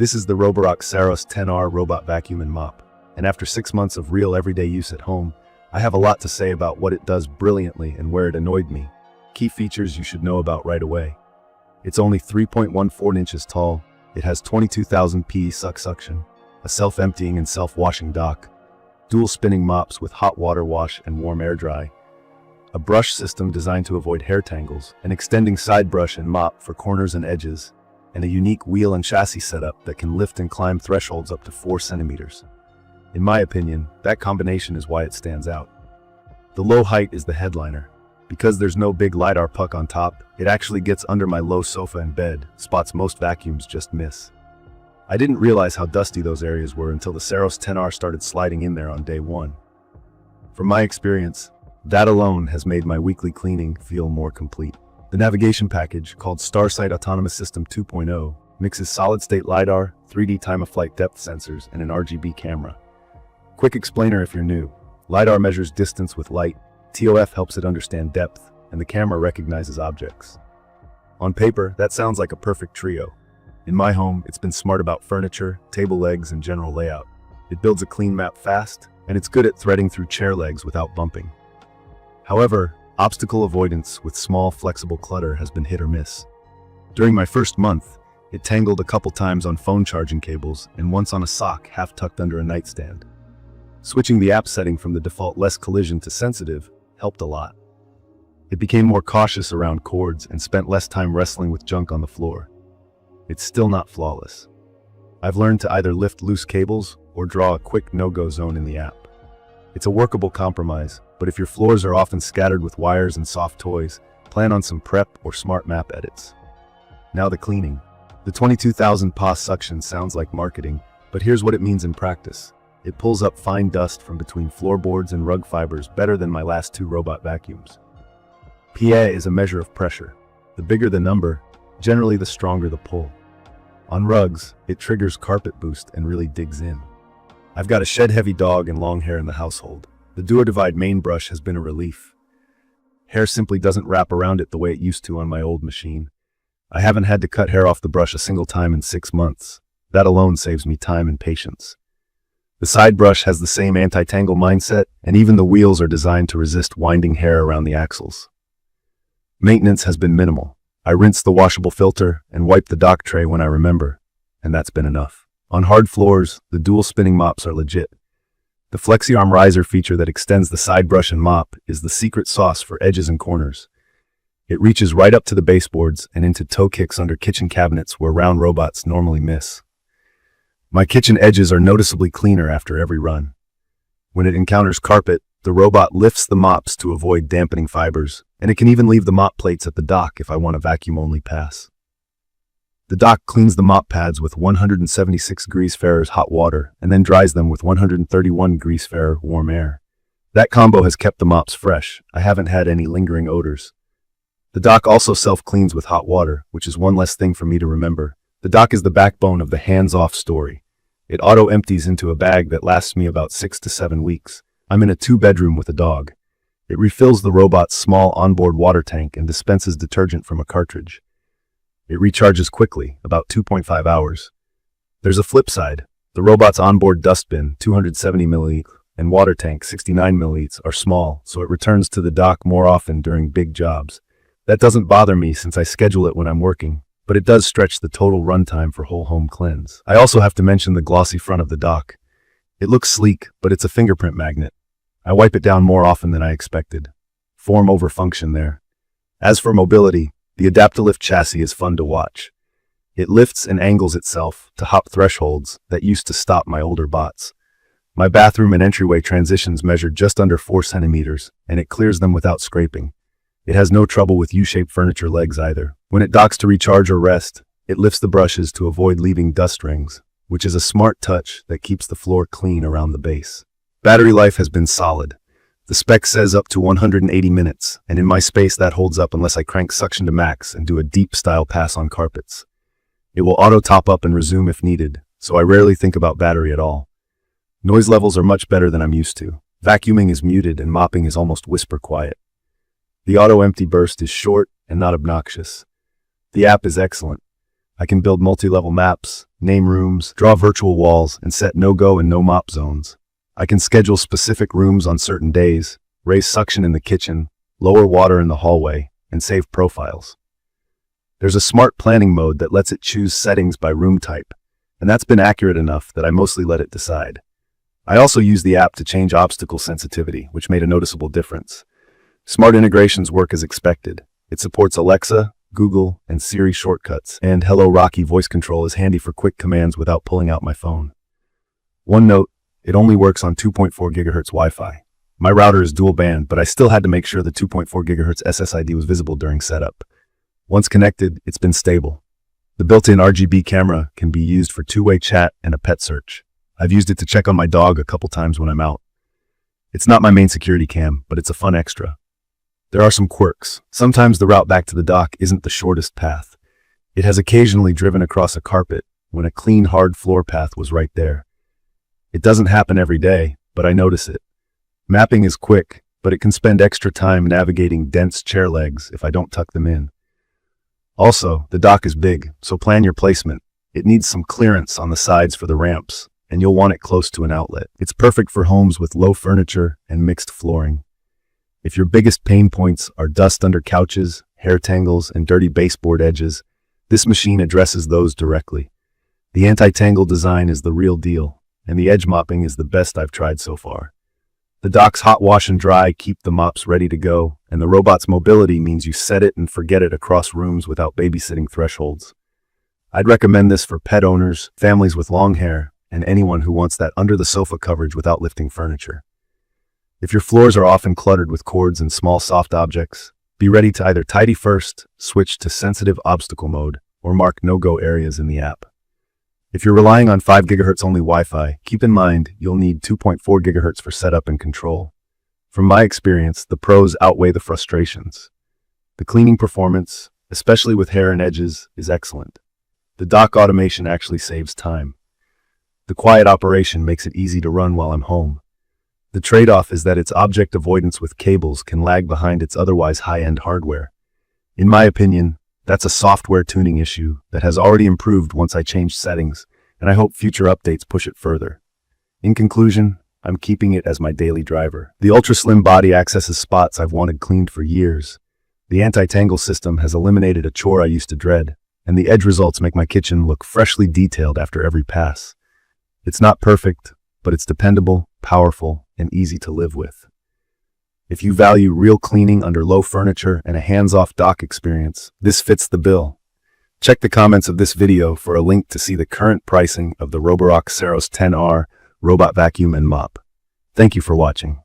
This is the Roborock Saros 10R Robot Vacuum and Mop, and after 6 months of real everyday use at home, I have a lot to say about what it does brilliantly and where it annoyed me. Key features you should know about right away. It's only 3.14 inches tall, it has 22,000 PE suction, a self-emptying and self-washing dock, dual spinning mops with hot water wash and warm air dry, a brush system designed to avoid hair tangles, an extending side brush and mop for corners and edges, and a unique wheel and chassis setup that can lift and climb thresholds up to 4 centimeters. In my opinion, that combination is why it stands out. The low height is the headliner. Because there's no big LiDAR puck on top, it actually gets under my low sofa and bed, spots most vacuums just miss. I didn't realize how dusty those areas were until the Saros 10R started sliding in there on day one. From my experience, that alone has made my weekly cleaning feel more complete. The navigation package, called StarSight Autonomous System 2.0, mixes solid-state LiDAR, 3D time-of-flight depth sensors, and an RGB camera. Quick explainer if you're new. LiDAR measures distance with light, TOF helps it understand depth, and the camera recognizes objects. On paper, that sounds like a perfect trio. In my home, it's been smart about furniture, table legs, and general layout. It builds a clean map fast, and it's good at threading through chair legs without bumping. However, obstacle avoidance with small, flexible clutter has been hit or miss. During my first month, it tangled a couple times on phone charging cables and once on a sock half tucked under a nightstand. Switching the app setting from the default less collision to sensitive helped a lot. It became more cautious around cords and spent less time wrestling with junk on the floor. It's still not flawless. I've learned to either lift loose cables or draw a quick no-go zone in the app. It's a workable compromise, but if your floors are often scattered with wires and soft toys, plan on some prep or smart map edits. Now the cleaning. The 22,000 PA suction sounds like marketing, but here's what it means in practice. It pulls up fine dust from between floorboards and rug fibers better than my last 2 robot vacuums. PA is a measure of pressure. The bigger the number, generally the stronger the pull. On rugs, it triggers carpet boost and really digs in. I've got a shed-heavy dog and long hair in the household. The DuoDivide main brush has been a relief. Hair simply doesn't wrap around it the way it used to on my old machine. I haven't had to cut hair off the brush a single time in 6 months. That alone saves me time and patience. The side brush has the same anti-tangle mindset, and even the wheels are designed to resist winding hair around the axles. Maintenance has been minimal. I rinse the washable filter and wipe the dock tray when I remember, and that's been enough. On hard floors, the dual spinning mops are legit. The FlexiArm Riser feature that extends the side brush and mop is the secret sauce for edges and corners. It reaches right up to the baseboards and into toe kicks under kitchen cabinets where round robots normally miss. My kitchen edges are noticeably cleaner after every run. When it encounters carpet, the robot lifts the mops to avoid dampening fibers, and it can even leave the mop plates at the dock if I want a vacuum-only pass. The dock cleans the mop pads with 176 degrees Fahrenheit hot water and then dries them with 131 degrees Fahrenheit warm air. That combo has kept the mops fresh. I haven't had any lingering odors. The dock also self-cleans with hot water, which is one less thing for me to remember. The dock is the backbone of the hands-off story. It auto-empties into a bag that lasts me about 6 to 7 weeks. I'm in a 2-bedroom with a dog. It refills the robot's small onboard water tank and dispenses detergent from a cartridge. It recharges quickly, about 2.5 hours. There's a flip side. The robot's onboard dustbin, 270 milliliters, and water tank, 69 milliliters, are small, so it returns to the dock more often during big jobs. That doesn't bother me since I schedule it when I'm working, but it does stretch the total runtime for whole home cleanse. I also have to mention the glossy front of the dock. It looks sleek, but it's a fingerprint magnet. I wipe it down more often than I expected. Form over function there. As for mobility, the AdaptiLift Chassis is fun to watch. It lifts and angles itself to hop thresholds that used to stop my older bots. My bathroom and entryway transitions measure just under 4 centimeters, and it clears them without scraping. It has no trouble with U-shaped furniture legs either. When it docks to recharge or rest, it lifts the brushes to avoid leaving dust rings, which is a smart touch that keeps the floor clean around the base. Battery life has been solid. The spec says up to 180 minutes, and in my space that holds up unless I crank suction to max and do a deep style pass on carpets. It will auto top up and resume if needed, so I rarely think about battery at all. Noise levels are much better than I'm used to. Vacuuming is muted and mopping is almost whisper quiet. The auto empty burst is short and not obnoxious. The app is excellent. I can build multi-level maps, name rooms, draw virtual walls, and set no-go and no-mop zones. I can schedule specific rooms on certain days, raise suction in the kitchen, lower water in the hallway, and save profiles. There's a smart planning mode that lets it choose settings by room type, and that's been accurate enough that I mostly let it decide. I also use the app to change obstacle sensitivity, which made a noticeable difference. Smart integrations work as expected. It supports Alexa, Google, and Siri shortcuts, and Hello Rocky voice control is handy for quick commands without pulling out my phone. One note, it only works on 2.4 GHz Wi-Fi. My router is dual band, but I still had to make sure the 2.4 GHz SSID was visible during setup. Once connected, it's been stable. The built-in RGB camera can be used for two-way chat and a pet search. I've used it to check on my dog a couple times when I'm out. It's not my main security cam, but it's a fun extra. There are some quirks. Sometimes the route back to the dock isn't the shortest path. It has occasionally driven across a carpet when a clean, hard floor path was right there. It doesn't happen every day, but I notice it. Mapping is quick, but it can spend extra time navigating dense chair legs if I don't tuck them in. Also, the dock is big, so plan your placement. It needs some clearance on the sides for the ramps, and you'll want it close to an outlet. It's perfect for homes with low furniture and mixed flooring. If your biggest pain points are dust under couches, hair tangles, and dirty baseboard edges, this machine addresses those directly. The anti-tangle design is the real deal, and the edge mopping is the best I've tried so far. The dock's hot wash and dry keep the mops ready to go, and the robot's mobility means you set it and forget it across rooms without babysitting thresholds. I'd recommend this for pet owners, families with long hair, and anyone who wants that under-the-sofa coverage without lifting furniture. If your floors are often cluttered with cords and small soft objects, be ready to either tidy first, switch to sensitive obstacle mode, or mark no-go areas in the app. If you're relying on 5 GHz only Wi-Fi, keep in mind you'll need 2.4 GHz for setup and control. From my experience, the pros outweigh the frustrations. The cleaning performance, especially with hair and edges, is excellent. The dock automation actually saves time. The quiet operation makes it easy to run while I'm home. The trade-off is that its object avoidance with cables can lag behind its otherwise high-end hardware. In my opinion, that's a software tuning issue that has already improved once I changed settings, and I hope future updates push it further. In conclusion, I'm keeping it as my daily driver. The ultra-slim body accesses spots I've wanted cleaned for years. The anti-tangle system has eliminated a chore I used to dread, and the edge results make my kitchen look freshly detailed after every pass. It's not perfect, but it's dependable, powerful, and easy to live with. If you value real cleaning under low furniture and a hands-off dock experience, this fits the bill. Check the comments of this video for a link to see the current pricing of the Roborock Saros 10R Robot Vacuum and Mop. Thank you for watching.